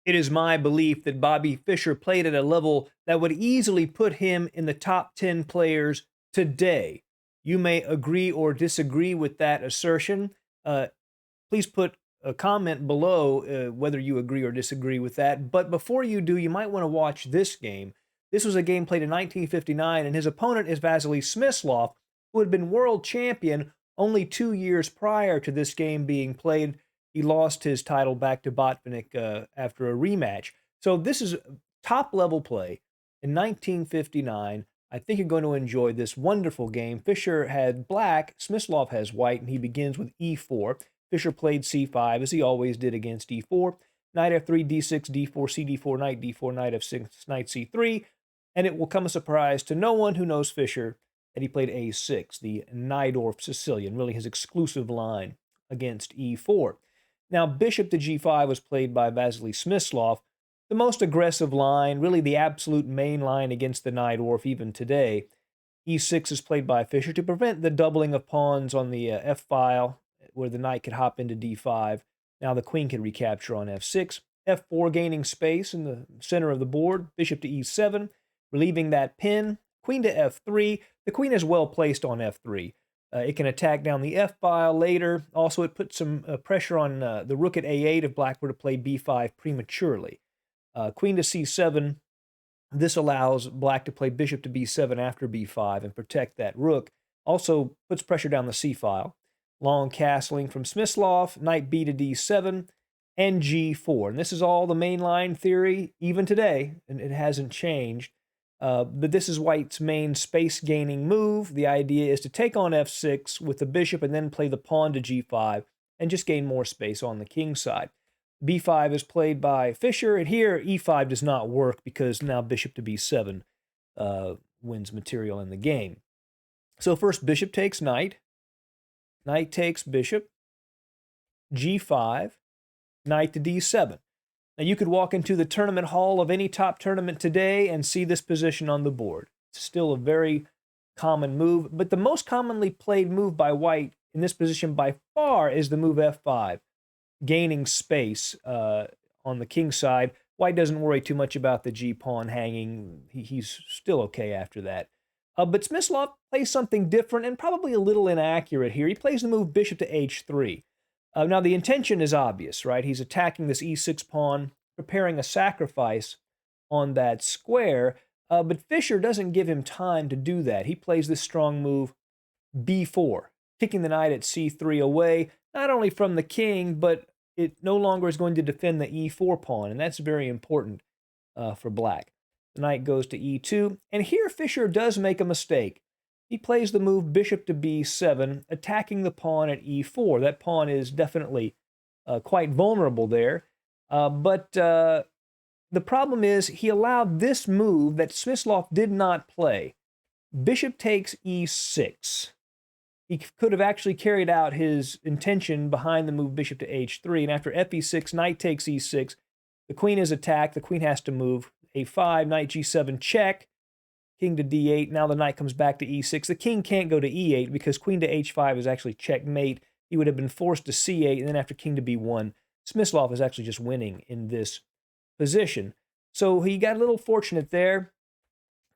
It is my belief that Bobby Fischer played at a level that would easily put him in the top 10 players today. You may agree or disagree with that assertion. Please put a comment below whether you agree or disagree with that. But before you do, you might want to watch this game. This was a game played in 1959, and his opponent is Vasily Smyslov, who had been world champion only 2 years prior to this game being played. He lost his title back to Botvinnik after a rematch. So this is top level play in 1959. I think you're going to enjoy this wonderful game. Fischer had black, Smyslov has white, and he begins with e4. Fischer played c5, as he always did against e4. Knight f3, d6, d4, cd4, knight d4, knight f6, knight c3. And it will come as a surprise to no one who knows Fischer that he played a6, the Najdorf Sicilian, really his exclusive line against e4. Now, bishop to g5 was played by Vasily Smyslov, the most aggressive line, really the absolute main line against the Najdorf even today. e6 is played by Fischer to prevent the doubling of pawns on the f-file, where the knight could hop into d5. Now the queen can recapture on f6. f4 gaining space in the center of the board. Bishop to e7, relieving that pin. Queen to f3. The queen is well placed on f3. It can attack down the f-file later. Also, it puts some pressure on the rook at a8 if black were to play b5 prematurely. Queen to c7. This allows black to play bishop to b7 after b5 and protect that rook. Also puts pressure down the c-file. Long castling from Smyslov, knight b to d7, and g4. And this is all the mainline theory, even today, and it hasn't changed. But this is white's main space-gaining move. The idea is to take on f6 with the bishop and then play the pawn to g5 and just gain more space on the king side. b5 is played by Fischer, and here e5 does not work because now bishop to b7 wins material in the game. So first, bishop takes knight. Knight takes bishop, g5, knight to d7. Now you could walk into the tournament hall of any top tournament today and see this position on the board. It's still a very common move, but the most commonly played move by white in this position by far is the move f5, gaining space on the king side. White doesn't worry too much about the g-pawn hanging. He's still okay after that. But Smyslov plays something different and probably a little inaccurate here. He plays the move bishop to h3. Now, the intention is obvious, right? He's attacking this e6 pawn, preparing a sacrifice on that square, but Fischer doesn't give him time to do that. He plays this strong move b4, kicking the knight at c3 away, not only from the king, but it no longer is going to defend the e4 pawn, and that's very important for black. The knight goes to e2, and here Fischer does make a mistake. He plays the move bishop to b7, attacking the pawn at e4. That pawn is definitely quite vulnerable there. But the problem is he allowed this move that Smyslov did not play. Bishop takes e6. He could have actually carried out his intention behind the move bishop to h3, and after fe6, knight takes e6. The queen is attacked. The queen has to move. a5, knight g7, check, king to d8. Now the knight comes back to e6. The king can't go to e8 because queen to h5 is actually checkmate. He would have been forced to c8, and then after king to b1, Smyslov is actually just winning in this position. So he got a little fortunate there.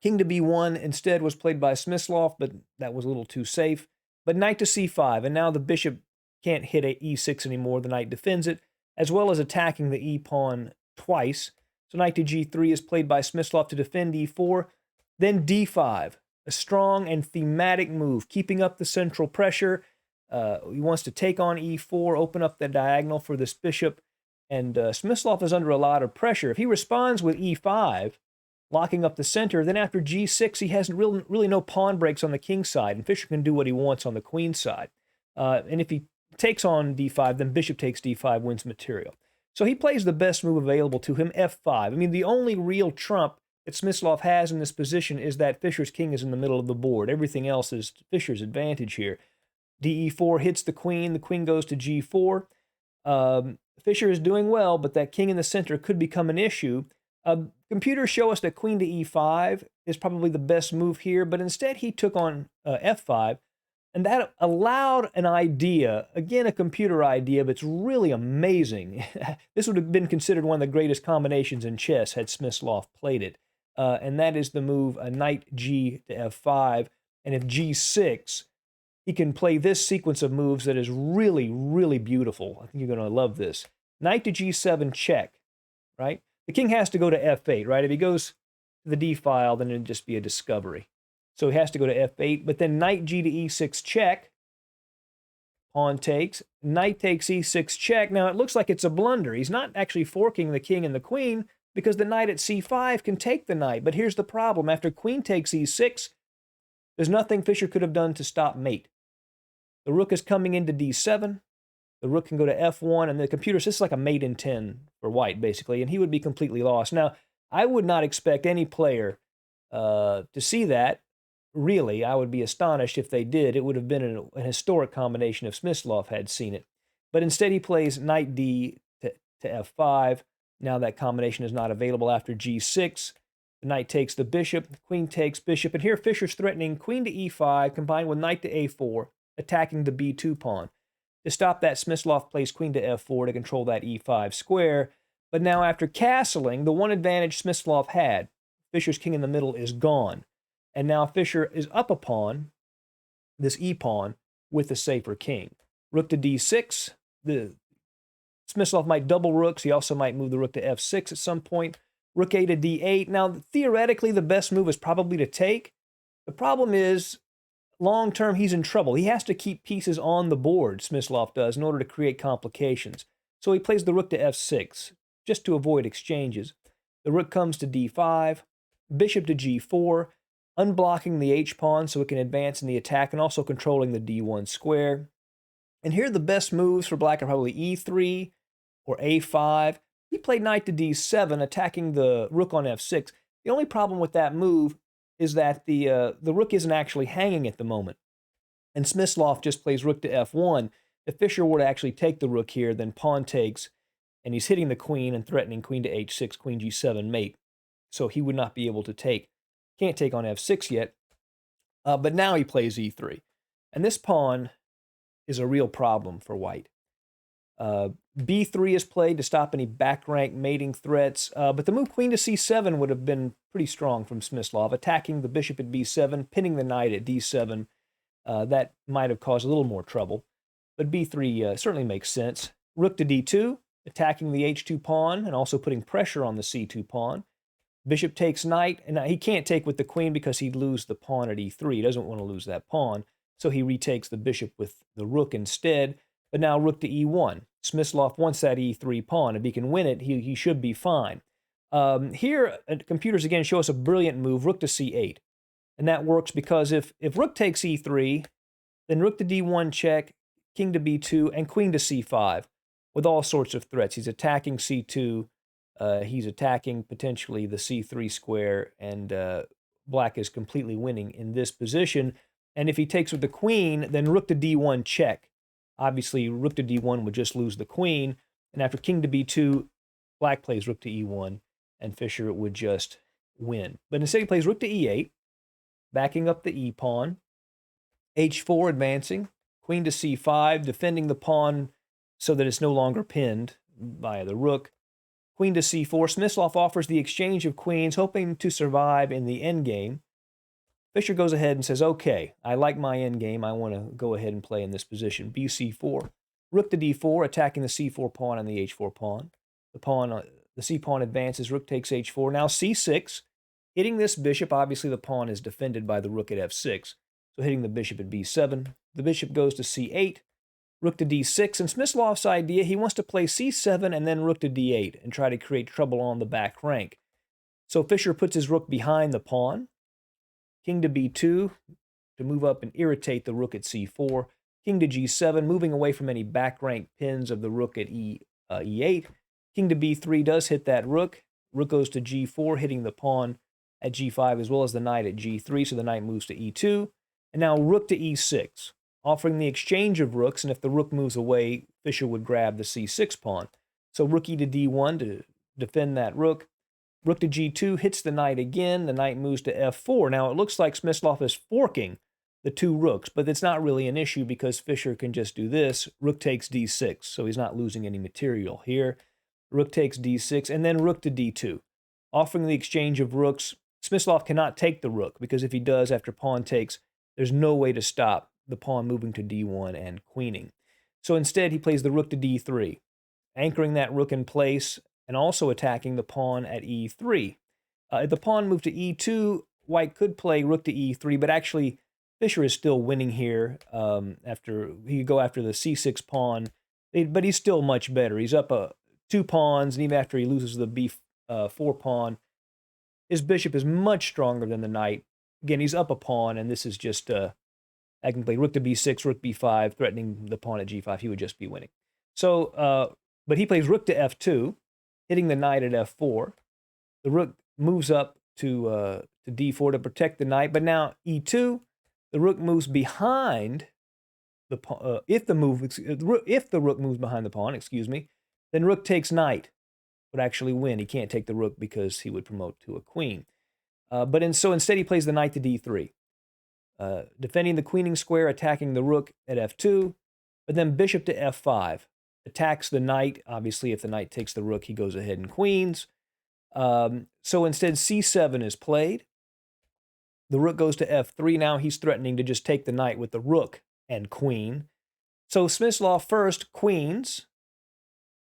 King to b1 instead was played by Smyslov, but that was a little too safe. But knight to c5, and now the bishop can't hit e6 anymore. The knight defends it, as well as attacking the e-pawn twice. So knight to g3 is played by Smyslov to defend e4. Then d5, a strong and thematic move, keeping up the central pressure. He wants to take on e4, open up the diagonal for this bishop, and Smyslov is under a lot of pressure. If he responds with e5, locking up the center, then after g6, he has really no pawn breaks on the king side, and Fischer can do what he wants on the queen side. And if he takes on d5, then bishop takes d5, wins material. So he plays the best move available to him, f5. I mean, the only real trump that Smyslov has in this position is that Fischer's king is in the middle of the board. Everything else is Fischer's advantage here. de4 hits the queen goes to g4. Fischer is doing well, but that king in the center could become an issue. Computers show us that queen to e5 is probably the best move here, but instead he took on f5, And that allowed an idea, again, a computer idea, but it's really amazing. This would have been considered one of the greatest combinations in chess had Smyslov played it. And that is the move knight g to f5. And if g6, he can play this sequence of moves that is really, really beautiful. I think you're going to love this. Knight to g7 check, right? The king has to go to f8, right? If he goes to the d file, then it'd just be a discovery. So he has to go to f8, but then knight g to e6 check. Pawn takes. Knight takes e6 check. Now, it looks like it's a blunder. He's not actually forking the king and the queen because the knight at c5 can take the knight. But here's the problem. After queen takes e6, there's nothing Fischer could have done to stop mate. The rook is coming into d7. The rook can go to f1, and the computer says this is like a mate in 10 for white, basically, and he would be completely lost. Now, I would not expect any player to see that. Really, I would be astonished if they did. It would have been an historic combination if Smyslov had seen it. But instead, he plays knight d to f5. Now that combination is not available after g6. The knight takes the bishop, the queen takes bishop, and here Fischer's threatening queen to e5 combined with knight to a4, attacking the b2 pawn. To stop that, Smyslov plays queen to f4 to control that e5 square. But now after castling, the one advantage Smyslov had, Fischer's king in the middle, is gone. And now Fischer is up a pawn, this e-pawn, with the safer king. Rook to d6. Smyslov might double rooks. He also might move the rook to f6 at some point. Rook a to d8. Now, theoretically, the best move is probably to take. The problem is, long term, he's in trouble. He has to keep pieces on the board, Smyslov does, in order to create complications. So he plays the rook to f6, just to avoid exchanges. The rook comes to d5, bishop to g4, unblocking the h-pawn so it can advance in the attack, and also controlling the d1 square. And here the best moves for black are probably e3 or a5. He played knight to d7, attacking the rook on f6. The only problem with that move is that the rook isn't actually hanging at the moment. And Smyslov just plays rook to f1. If Fischer were to actually take the rook here, then pawn takes, and he's hitting the queen and threatening queen to h6, queen g7 mate. So he would not be able to take. Can't take on f6 yet, but now he plays e3. And this pawn is a real problem for white. b3 is played to stop any back rank mating threats, but the move queen to c7 would have been pretty strong from Smyslov, attacking the bishop at b7, pinning the knight at d7. That might have caused a little more trouble, but b3 certainly makes sense. Rook to d2, attacking the h2 pawn and also putting pressure on the c2 pawn. Bishop takes knight, and he can't take with the queen because he'd lose the pawn at e3. He doesn't want to lose that pawn, so he retakes the bishop with the rook instead. But now rook to e1. Smyslov wants that e3 pawn. If he can win it, he should be fine. Here, computers again show us a brilliant move, rook to c8. And that works because if rook takes e3, then rook to d1 check, king to b2, and queen to c5 with all sorts of threats. He's attacking c2. He's attacking potentially the c3 square, and black is completely winning in this position. And if he takes with the queen, then rook to d1 check. Obviously, rook to d1 would just lose the queen. And after king to b2, black plays rook to e1, and Fischer would just win. But instead, he plays rook to e8, backing up the e-pawn, h4 advancing, queen to c5, defending the pawn so that it's no longer pinned by the rook. Queen to c4. Smyslov offers the exchange of queens, hoping to survive in the endgame. Fischer goes ahead and says, okay, I like my endgame. I want to go ahead and play in this position. bc4. Rook to d4, attacking the c4 pawn and the h4 pawn. The c pawn advances, rook takes h4. Now c6, hitting this bishop. Obviously, the pawn is defended by the rook at f6. So hitting the bishop at b7. The bishop goes to c8. Rook to d6, and Smyslov's idea, he wants to play c7 and then rook to d8 and try to create trouble on the back rank. So Fischer puts his rook behind the pawn, king to b2 to move up and irritate the rook at c4, king to g7, moving away from any back rank pins of the rook at e8. King to b3 does hit that rook. Rook goes to g4, hitting the pawn at g5 as well as the knight at g3, so the knight moves to e2. And now rook to e6. Offering the exchange of rooks, and if the rook moves away, Fischer would grab the c6 pawn. So rook e to d1 to defend that rook. Rook to g2 hits the knight again. The knight moves to f4. Now it looks like Smyslov is forking the two rooks, but it's not really an issue because Fischer can just do this. Rook takes d6, so he's not losing any material here. Rook takes d6, and then rook to d2. Offering the exchange of rooks, Smyslov cannot take the rook, because if he does after pawn takes, there's no way to stop the pawn moving to d1 and queening. So instead, he plays the rook to d3, anchoring that rook in place and also attacking the pawn at e3. If the pawn moved to e2, White could play rook to e3, but actually Fischer is still winning here. After he could go after the c6 pawn, but he's still much better. He's up 2 pawns, and even after he loses the b4 pawn, his bishop is much stronger than the knight. Again, he's up a pawn, and this is just I can play rook to b6, rook b5, threatening the pawn at g5. He would just be winning. So, but he plays rook to f2, hitting the knight at f4. The rook moves up to d4 to protect the knight, but now e2. The rook moves behind the pawn. If the rook moves behind the pawn, excuse me, then rook takes knight would actually win. He can't take the rook because he would promote to a queen. So instead he plays the knight to d3, defending the queening square, attacking the rook at f2, but then bishop to f5, attacks the knight. Obviously, if the knight takes the rook, he goes ahead and queens. So instead c7 is played. The rook goes to f3. Now he's threatening to just take the knight with the rook and queen. So Smyslov first queens,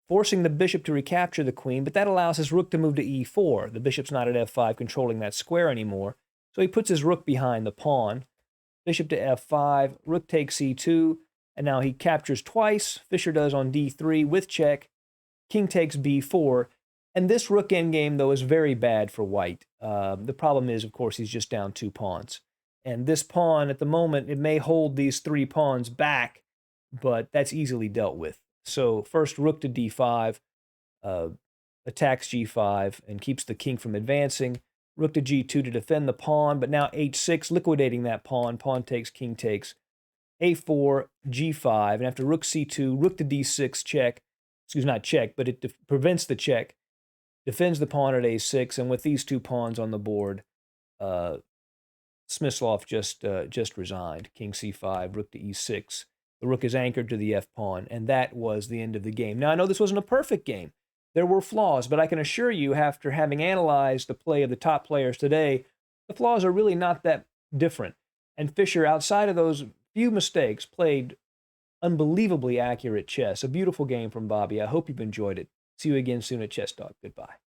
forcing the bishop to recapture the queen, but that allows his rook to move to e4. The bishop's not at f5 controlling that square anymore, so he puts his rook behind the pawn. Bishop to f5, rook takes c2, and now he captures twice. Fischer does on d3 with check. King takes b4, and this rook endgame, though, is very bad for White. The problem is, of course, he's just down 2 pawns. And this pawn, at the moment, it may hold these 3 pawns back, but that's easily dealt with. So first, rook to d5, attacks g5, and keeps the king from advancing. Rook to g2 to defend the pawn, but now h6, liquidating that pawn. Pawn takes, king takes. a4, g5, and after rook c2, rook to d6, check. Excuse me, not check, but it prevents the check. Defends the pawn at a6, and with these 2 pawns on the board, Smyslov just resigned. King c5, rook to e6. The rook is anchored to the f-pawn, and that was the end of the game. Now, I know this wasn't a perfect game. There were flaws, but I can assure you, after having analyzed the play of the top players today, the flaws are really not that different. And Fischer, outside of those few mistakes, played unbelievably accurate chess. A beautiful game from Bobby. I hope you've enjoyed it. See you again soon at Chess Talk. Goodbye.